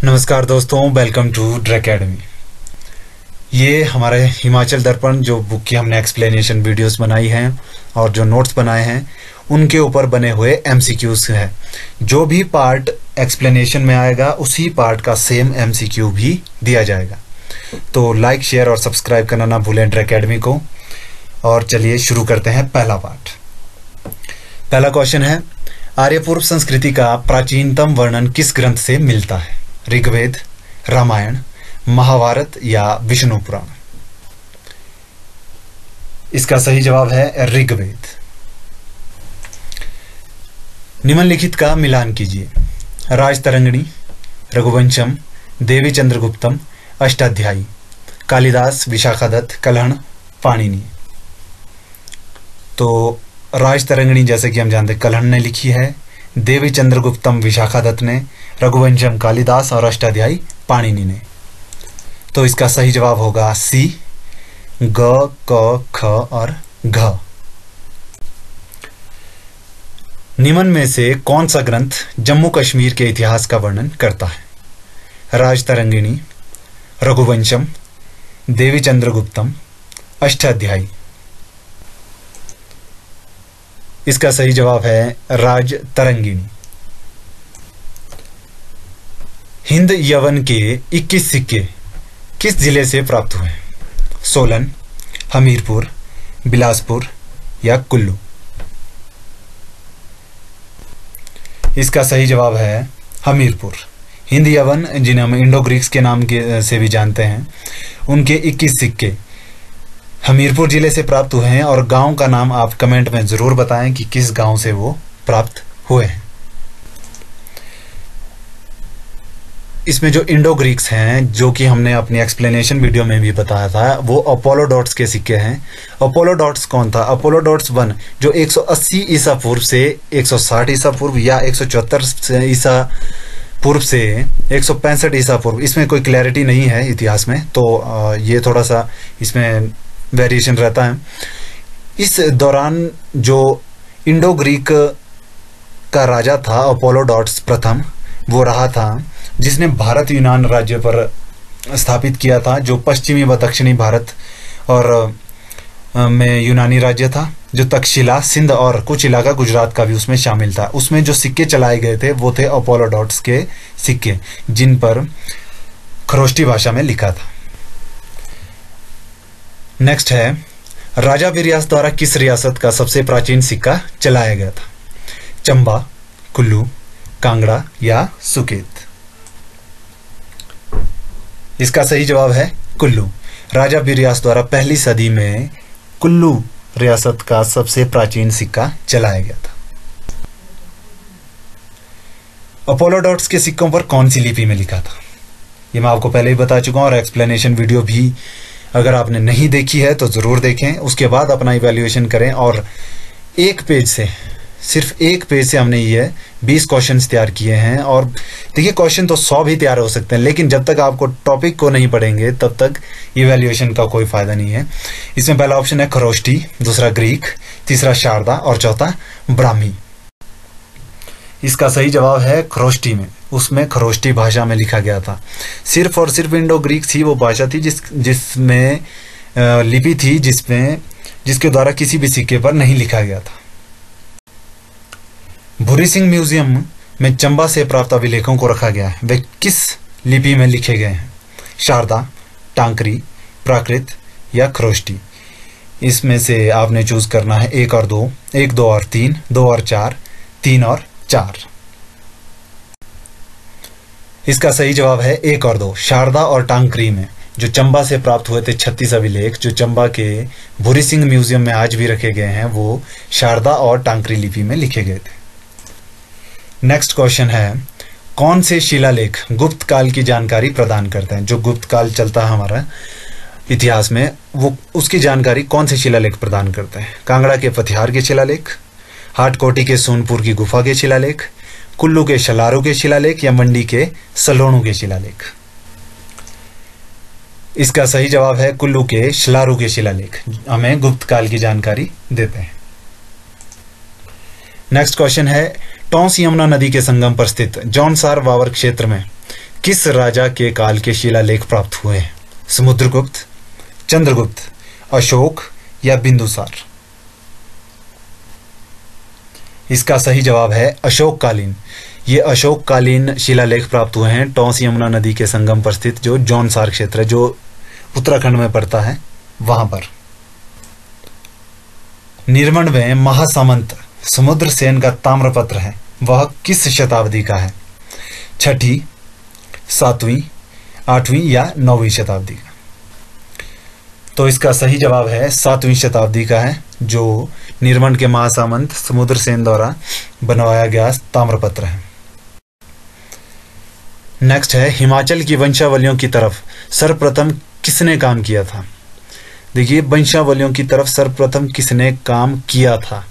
नमस्कार दोस्तों, welcome two draw academy. ये हमारे हिमाचल दर्पण जो बुक की हमने एक्सप्लेनेशन वीडियोस बनाई हैं और जो नोट्स बनाए हैं उनके ऊपर बने हुए एमसीक्यूज है। जो भी पार्ट एक्सप्लेनेशन में आएगा उसी पार्ट का सेम एमसीक्यू भी दिया जाएगा। तो लाइक, शेयर और सब्सक्राइब करना ना भूलें ड्र एकेडमी को। और चलिए शुरू करते हैं पहला पार्ट। पहला क्वेश्चन है, आर्यपूर्व संस्कृति का प्राचीनतम वर्णन किस ग्रंथ से मिलता है? ऋग्वेद, रामायण, महाभारत या विष्णु पुराण? इसका सही जवाब है ऋग्वेद। निम्नलिखित का मिलान कीजिए। राजतरंगिणी, रघुवंशम, देवी चंद्रगुप्तम, अष्टाध्यायी, कालिदास, विशाखादत्त, कलहण, पाणिनि। तो राजतरंगिणी जैसे कि हम जानते हैं कलहण ने लिखी है, देवी चंद्रगुप्तम विशाखादत्त ने, रघुवंशम कालिदास और अष्टाध्यायी पाणिनि ने। तो इसका सही जवाब होगा सी, ग, क, ख और घ। निम्न में से कौन सा ग्रंथ जम्मू कश्मीर के इतिहास का वर्णन करता है? राजतरंगिणी, रघुवंशम, देवी चंद्रगुप्तम, अष्टाध्यायी। इसका सही जवाब है राजतरंगिणी। हिंद यवन के 21 सिक्के किस जिले से प्राप्त हुए? सोलन, हमीरपुर, बिलासपुर या कुल्लू? इसका सही जवाब है हमीरपुर। हिंद यवन, जिन्हें हम इंडो ग्रीक्स के नाम से भी जानते हैं, उनके 21 सिक्के हमीरपुर जिले से प्राप्त हुए हैं। और गांव का नाम आप कमेंट में जरूर बताएं कि किस गांव से वो प्राप्त हुए हैं। इसमें जो इंडो ग्रीक्स हैं, जो कि हमने अपनी एक्सप्लेनेशन वीडियो में भी बताया था, वो अपोलोडोट्स के सिक्के हैं। अपोलोडोट्स कौन था? अपोलोडोट्स 1 जो 180 ईसा पूर्व से 160 ईसा पूर्व या 174 ईसा पूर्व से 165 ईसा पूर्व, इसमें कोई क्लैरिटी नहीं है इतिहास में, तो ये थोड़ा सा इसमें वेरिएशन रहता है। इस दौरान जो इंडो ग्रीक का राजा था अपोलोडोट्स प्रथम, वो रहा था जिसने भारत यूनान राज्य पर स्थापित किया था, जो पश्चिमी व दक्षिणी भारत और में यूनानी राज्य था। जो तक्षशिला, सिंध और कुछ इलाका गुजरात का भी उसमें शामिल था। उसमें जो सिक्के चलाए गए थे वो थे अपोलोडोट्स के सिक्के, जिन पर खरोष्टी भाषा में लिखा था। नेक्स्ट है, राजा वीरयास द्वारा किस रियासत का सबसे प्राचीन सिक्का चलाया गया था? चंबा, कुल्लू, कांगड़ा या सुकेत? इसका सही जवाब है कुल्लू। राजा वीरयास द्वारा पहली सदी में कुल्लू रियासत का सबसे प्राचीन सिक्का चलाया गया था। अपोलोडोट्स के सिक्कों पर कौन सी लिपि में लिखा था? ये मैं आपको पहले ही बता चुका हूं, और एक्सप्लेनेशन वीडियो भी अगर आपने नहीं देखी है तो जरूर देखें, उसके बाद अपना इवैल्यूएशन करें। और एक पेज से, सिर्फ एक पेज से हमने ये 20 क्वेश्चंस तैयार किए हैं। और देखिए, क्वेश्चन तो 100 भी तैयार हो सकते हैं, लेकिन जब तक आपको टॉपिक को नहीं पढ़ेंगे तब तक इवैल्यूएशन का कोई फायदा नहीं है। इसमें पहला ऑप्शन है खरोष्टी, दूसरा ग्रीक, तीसरा शारदा और चौथा ब्राह्मी। इसका सही जवाब है खरोष्टी में। उसमें खरोष्टी भाषा में लिखा गया था। सिर्फ और सिर्फ इंडो ग्रीक्स ही वो भाषा थी जिसमें लिपि थी जिसके द्वारा किसी भी सिक्के पर नहीं लिखा गया था। भूरी सिंह म्यूजियम में चंबा से प्राप्त अभिलेखों को रखा गया है, वे किस लिपि में लिखे गए हैं? शारदा, टांकरी, प्राकृत या खरोष्टी? इसमें से आपने चूज करना है 1 और 2, 1, 2 और 3, 2 और 4, 3 और 4। इसका सही जवाब है 1 और 2। शारदा और टांकरी में जो चंबा से प्राप्त हुए थे 36 अभिलेख, जो चंबा के भूरी सिंह म्यूजियम में आज भी रखे गए हैं, वो शारदा और टांकरी लिपि में लिखे गए थे। नेक्स्ट क्वेश्चन है, कौन से शिलालेख गुप्त काल की जानकारी प्रदान करते हैं? जो गुप्त काल चलता है हमारा इतिहास में, वो उसकी जानकारी कौन से शिलालेख प्रदान करते हैं? कांगड़ा के पथियार के शिलालेख, हाटकोटी के सोनपुर की गुफा के शिलालेख, कुल्लू के शलारू के शिलालेख या मंडी के सलोणू के शिलालेख? इसका सही जवाब है कुल्लू के शलारू के शिलालेख, हमें गुप्त काल की जानकारी देते हैं। नेक्स्ट क्वेश्चन है, टॉन्स यमुना नदी के संगम पर स्थित जौनसार वावर क्षेत्र में किस राजा के काल के शिलालेख प्राप्त हुए हैं? समुद्रगुप्त, चंद्रगुप्त, अशोक या बिंदुसार? इसका सही जवाब है अशोककालीन। ये अशोककालीन शिलालेख प्राप्त हुए हैं टॉस यमुना नदी के संगम पर स्थित जो जौनसार क्षेत्र है, जो उत्तराखंड में पड़ता है, वहां पर। निर्मण में महासामंत समुद्रसेन का ताम्रपत्र है, वह किस शताब्दी का है? छठी, सातवीं, आठवीं या नौवीं शताब्दी का? तो इसका सही जवाब है 7वीं शताब्दी का है, जो निर्मण के महासामंत समुद्रसेन द्वारा बनवाया गया ताम्रपत्र है। नेक्स्ट है, हिमाचल की वंशावलियों की तरफ सर्वप्रथम किसने काम किया था? देखिए, वंशावलियों की तरफ सर्वप्रथम किसने काम किया था?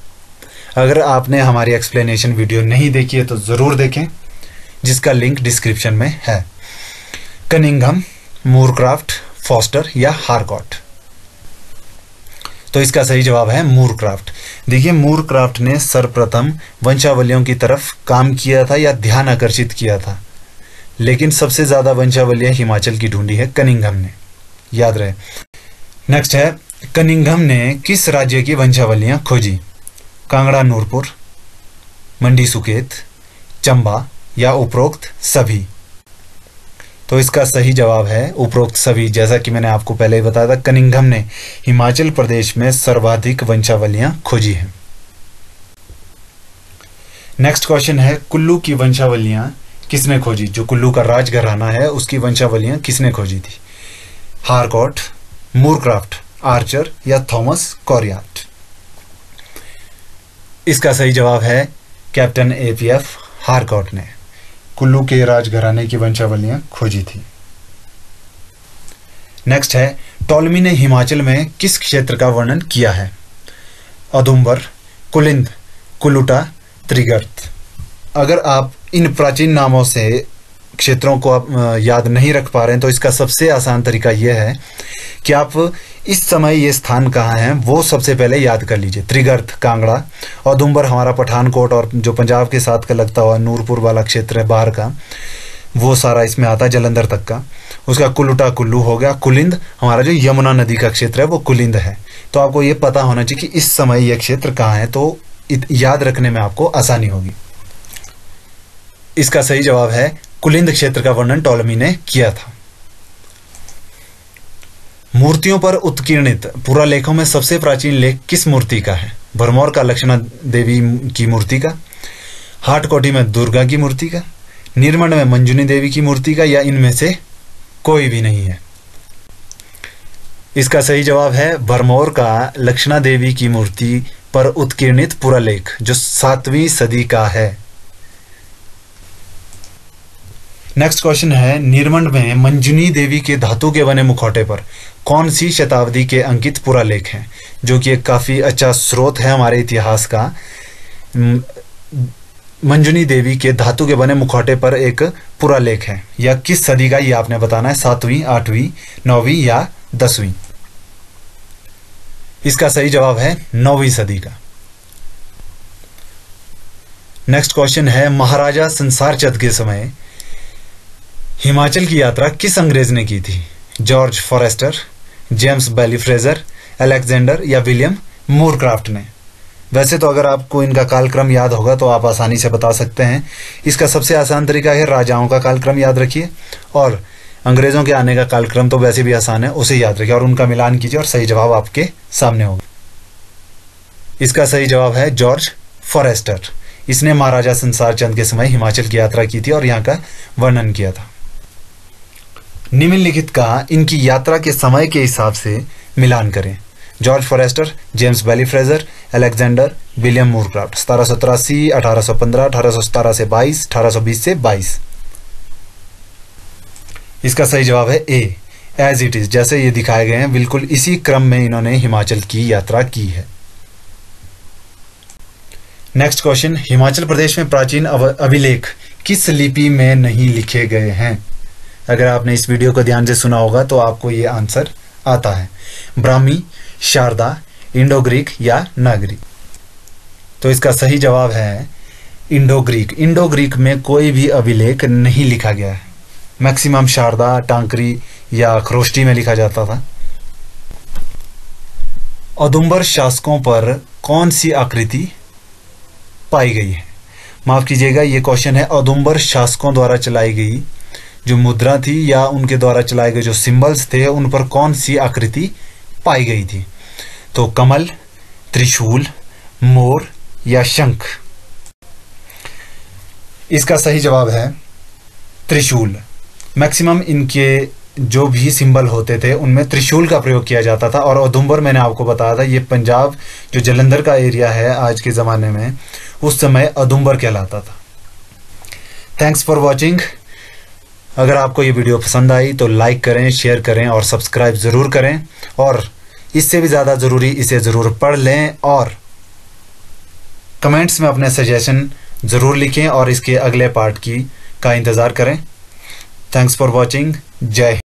अगर आपने हमारी एक्सप्लेनेशन वीडियो नहीं देखी है तो ज़रूर देखें, जिसका लिंक डिस्क्रिप्शन में है। कनिंघम, मूरक्राफ्ट, फॉस्टर या हारकॉट? तो इसका सही जवाब है मूरक्राफ्ट। देखिए, मूरक्राफ्ट ने सर्वप्रथम वंशावलियों की तरफ काम किया था या ध्यान आकर्षित किया था, लेकिन सबसे ज़्यादा वंशावलियां हिमाचल की ढूंढी है कनिंघम ने, याद रहे। नेक्स्ट है, कनिंघम ने किस राज्य की वंशावलियां खोजी? कांगड़ा, नूरपुर, मंडी सुकेत, चंबा या उपरोक्त सभी? तो इसका सही जवाब है उपरोक्त सभी। जैसा कि मैंने आपको पहले ही बताया था, कनिंघम ने हिमाचल प्रदेश में सर्वाधिक वंशावलियां खोजी हैं। नेक्स्ट क्वेश्चन है, कुल्लू की वंशावलियां किसने खोजी? जो कुल्लू का राजघराना है उसकी वंशावलियां किसने खोजी थी? हारकॉट, मूरक्राफ्ट, आर्चर या थॉमस कॉरियाट? इसका सही जवाब है कैप्टन एपीएफ हारकॉट ने कुल्लू के राजघराने की वंशावलियां खोजी थी। नेक्स्ट है, टॉलमी ने हिमाचल में किस क्षेत्र का वर्णन किया है? औदुंबर, कुलिंद, कुलुटा, त्रिगर्त? अगर आप इन प्राचीन नामों से क्षेत्रों को आप याद नहीं रख पा रहे हैं तो इसका सबसे आसान तरीका यह है कि आप इस समय ये स्थान कहाँ हैं वो सबसे पहले याद कर लीजिए। त्रिगर्त कांगड़ा, औदुंबर हमारा पठानकोट और जो पंजाब के साथ का लगता हुआ नूरपुर वाला क्षेत्र है बाहर का, वो सारा इसमें आता है जलंधर तक का। उसका कुलुटा कुल्लू हो गया। कुलिंद हमारा जो यमुना नदी का क्षेत्र है वो कुलिंद है। तो आपको ये पता होना चाहिए कि इस समय ये क्षेत्र कहाँ है, तो याद रखने में आपको आसानी होगी। इसका सही जवाब है कुलिंद क्षेत्र का वर्णन टॉलमी ने किया था। मूर्तियों पर उत्कीर्णित पुरालेखों में सबसे प्राचीन लेख किस मूर्ति का है? भरमौर का लक्ष्मण देवी की मूर्ति का, हाटकोटी में दुर्गा की मूर्ति का, निर्मण में मंजुनी देवी की मूर्ति का, या इनमें से कोई भी नहीं है? इसका सही जवाब है भरमौर का लक्ष्मणा देवी की मूर्ति पर उत्कीर्णित पुरालेख जो 7वीं सदी का है। नेक्स्ट क्वेश्चन है, निर्मण में मंजुनी देवी के धातु के बने मुखौटे पर कौन सी शताब्दी के अंकित पुरालेख हैं? जो कि एक काफी अच्छा स्रोत है हमारे इतिहास का। मंजुनी देवी के धातु के बने मुखौटे पर एक पुरालेख है, या किस सदी का ये आपने बताना है, 7वीं, 8वीं, 9वीं या 10वीं? इसका सही जवाब है 9वीं सदी का। नेक्स्ट क्वेश्चन है, महाराजा संसार चंद के समय हिमाचल की यात्रा किस अंग्रेज ने की थी? जॉर्ज फॉरेस्टर, जेम्स बैली फ्रेजर, अलेक्जेंडर या विलियम मूरक्राफ्ट ने? वैसे तो अगर आपको इनका कालक्रम याद होगा तो आप आसानी से बता सकते हैं। इसका सबसे आसान तरीका है राजाओं का कालक्रम याद रखिए, और अंग्रेजों के आने का कालक्रम तो वैसे भी आसान है, उसे याद रखिए और उनका मिलान कीजिए और सही जवाब आपके सामने होगा। इसका सही जवाब है जॉर्ज फॉरेस्टर। इसने महाराजा संसार चंद के समय हिमाचल की यात्रा की थी और यहाँ का वर्णन किया था। निम्नलिखित का इनकी यात्रा के समय के हिसाब से मिलान करें। जॉर्ज फॉरेस्टर, जेम्स बैली फ्रेजर, अलेक्जेंडर, विलियम मूरक्राफ्ट। 1783, 1815, 1817 से 22, 1820 से 22। इसका सही जवाब है ए, एज इट इज, जैसे ये दिखाए गए हैं बिल्कुल इसी क्रम में इन्होंने हिमाचल की यात्रा की है। नेक्स्ट क्वेश्चन, हिमाचल प्रदेश में प्राचीन अभिलेख किस लिपि में नहीं लिखे गए हैं? अगर आपने इस वीडियो को ध्यान से सुना होगा तो आपको ये आंसर आता है। ब्राह्मी, शारदा, इंडो ग्रीक या नागरी? तो इसका सही जवाब है इंडो ग्रीक। इंडो ग्रीक में कोई भी अभिलेख नहीं लिखा गया है। मैक्सिमम शारदा, टांकरी या खरोष्टी में लिखा जाता था। औदुंबर शासकों पर कौन सी आकृति पाई गई है? माफ कीजिएगा, ये क्वेश्चन है औदुंबर शासकों द्वारा चलाई गई जो मुद्रा थी या उनके द्वारा चलाए गए जो सिंबल्स थे उन पर कौन सी आकृति पाई गई थी? तो कमल, त्रिशूल, मोर या शंख? इसका सही जवाब है त्रिशूल। मैक्सिमम इनके जो भी सिंबल होते थे उनमें त्रिशूल का प्रयोग किया जाता था। और औदुंबर मैंने आपको बताया था, ये पंजाब जो जलंधर का एरिया है आज के ज़माने में, उस समय औदुंबर कहलाता था। Thanks for watching. अगर आपको ये वीडियो पसंद आई तो लाइक करें, शेयर करें और सब्सक्राइब ज़रूर करें। और इससे भी ज़्यादा ज़रूरी, इसे ज़रूर पढ़ लें और कमेंट्स में अपने सजेशन ज़रूर लिखें और इसके अगले पार्ट का इंतज़ार करें। Thanks for watching. जय हिंद।